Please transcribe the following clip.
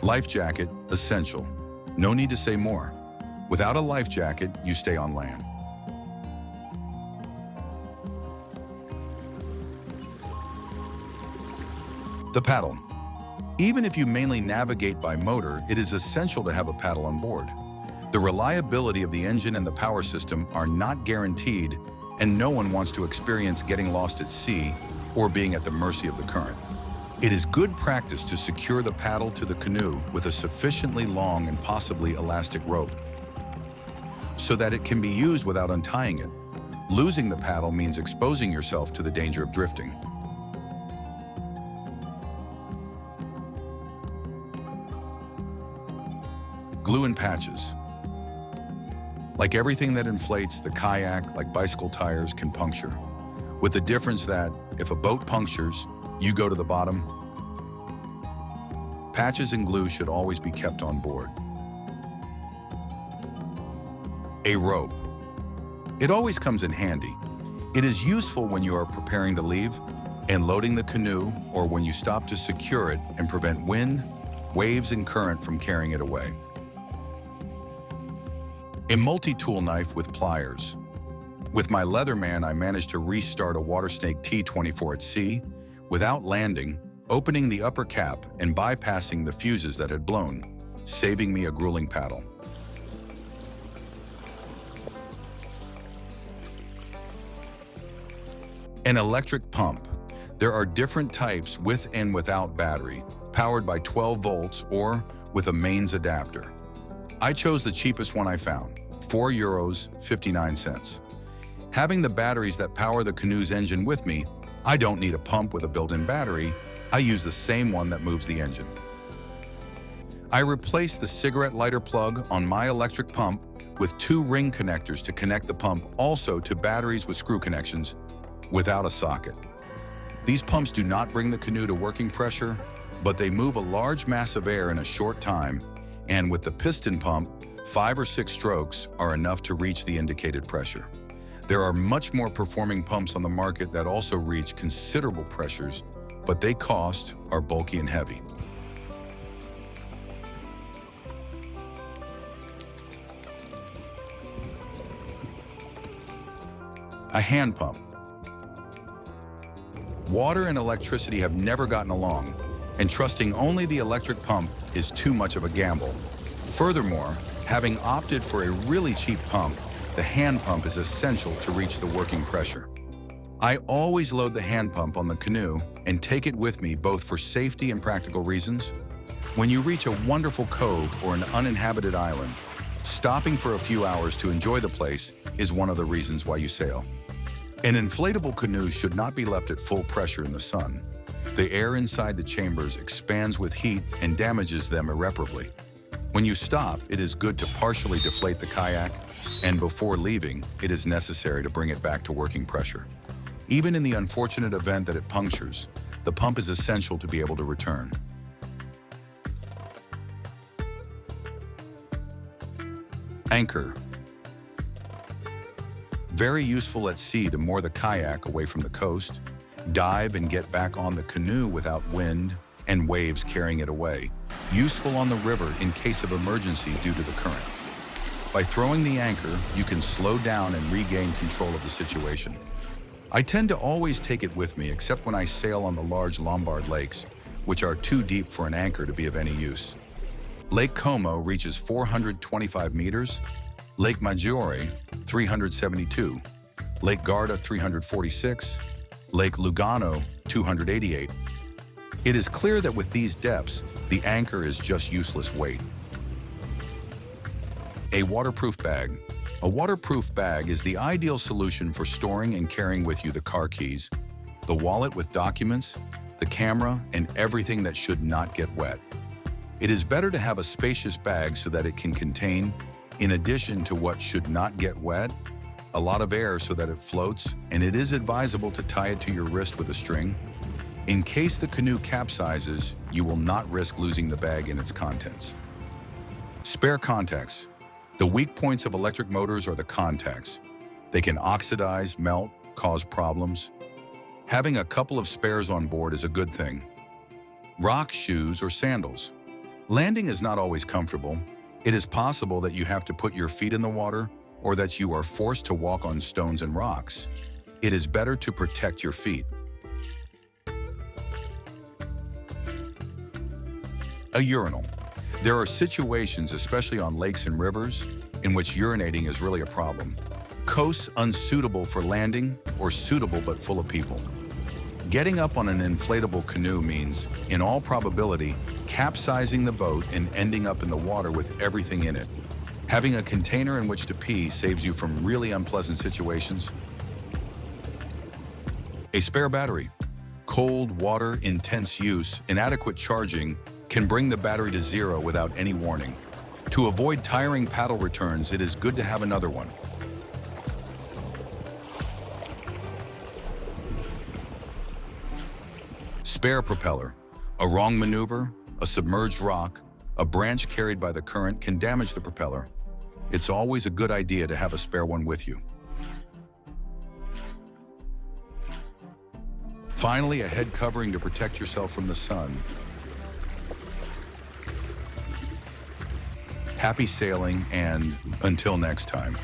Life jacket, essential. No need to say more. Without a life jacket, you stay on land. The paddle. Even if you mainly navigate by motor, it is essential to have a paddle on board. The reliability of the engine and the power system are not guaranteed, and no one wants to experience getting lost at sea or being at the mercy of the current. It is good practice to secure the paddle to the canoe with a sufficiently long and possibly elastic rope so that it can be used without untying it. Losing the paddle means exposing yourself to the danger of drifting. Glue and patches. Like everything that inflates, the kayak, like bicycle tires, can puncture. With the difference that, if a boat punctures, you go to the bottom. Patches and glue should always be kept on board. A rope. It always comes in handy. It is useful when you are preparing to leave and loading the canoe, or when you stop to secure it and prevent wind, waves, and current from carrying it away. A multi-tool knife with pliers. With my Leatherman, I managed to restart a water snake T-24 at sea without landing, opening the upper cap and bypassing the fuses that had blown, saving me a grueling paddle. An electric pump. There are different types with and without battery, powered by 12 volts or with a mains adapter. I chose the cheapest one I found, €4.59. Having the batteries that power the canoe's engine with me, I don't need a pump with a built-in battery. I use the same one that moves the engine. I replaced the cigarette lighter plug on my electric pump with 2 ring connectors to connect the pump also to batteries with screw connections without a socket. These pumps do not bring the canoe to working pressure, but they move a large mass of air in a short time, and with the piston pump, 5 or 6 strokes are enough to reach the indicated pressure. There are much more performing pumps on the market that also reach considerable pressures, but they are bulky and heavy. A hand pump. Water and electricity have never gotten along, and trusting only the electric pump is too much of a gamble. Furthermore, having opted for a really cheap pump, the hand pump is essential to reach the working pressure. I always load the hand pump on the canoe and take it with me both for safety and practical reasons. When you reach a wonderful cove or an uninhabited island, stopping for a few hours to enjoy the place is one of the reasons why you sail. An inflatable canoe should not be left at full pressure in the sun. The air inside the chambers expands with heat and damages them irreparably. When you stop, it is good to partially deflate the kayak, and before leaving, it is necessary to bring it back to working pressure. Even in the unfortunate event that it punctures, the pump is essential to be able to return. Anchor. Very useful at sea to moor the kayak away from the coast, dive and get back on the canoe without wind and waves carrying it away. Useful on the river in case of emergency due to the current. By throwing the anchor, you can slow down and regain control of the situation. I tend to always take it with me except when I sail on the large Lombard lakes, which are too deep for an anchor to be of any use. Lake Como reaches 425 meters, Lake Maggiore 372, Lake Garda 346, Lake Lugano 288. It is clear that with these depths, the anchor is just useless weight. A waterproof bag. A waterproof bag is the ideal solution for storing and carrying with you the car keys, the wallet with documents, the camera, and everything that should not get wet. It is better to have a spacious bag so that it can contain, in addition to what should not get wet, a lot of air so that it floats, and it is advisable to tie it to your wrist with a string. In case the canoe capsizes, you will not risk losing the bag and its contents. Spare contacts. The weak points of electric motors are the contacts. They can oxidize, melt, cause problems. Having a couple of spares on board is a good thing. Rock shoes or sandals. Landing is not always comfortable. It is possible that you have to put your feet in the water or that you are forced to walk on stones and rocks. It is better to protect your feet. A urinal. There are situations, especially on lakes and rivers, in which urinating is really a problem. Coasts unsuitable for landing or suitable but full of people. Getting up on an inflatable canoe means, in all probability, capsizing the boat and ending up in the water with everything in it. Having a container in which to pee saves you from really unpleasant situations. A spare battery. Cold, water, intense use, inadequate charging can bring the battery to zero without any warning. To avoid tiring paddle returns, it is good to have another one. Spare propeller. A wrong maneuver, a submerged rock, a branch carried by the current can damage the propeller. It's always a good idea to have a spare one with you. Finally, a head covering to protect yourself from the sun. Happy sailing, and until next time.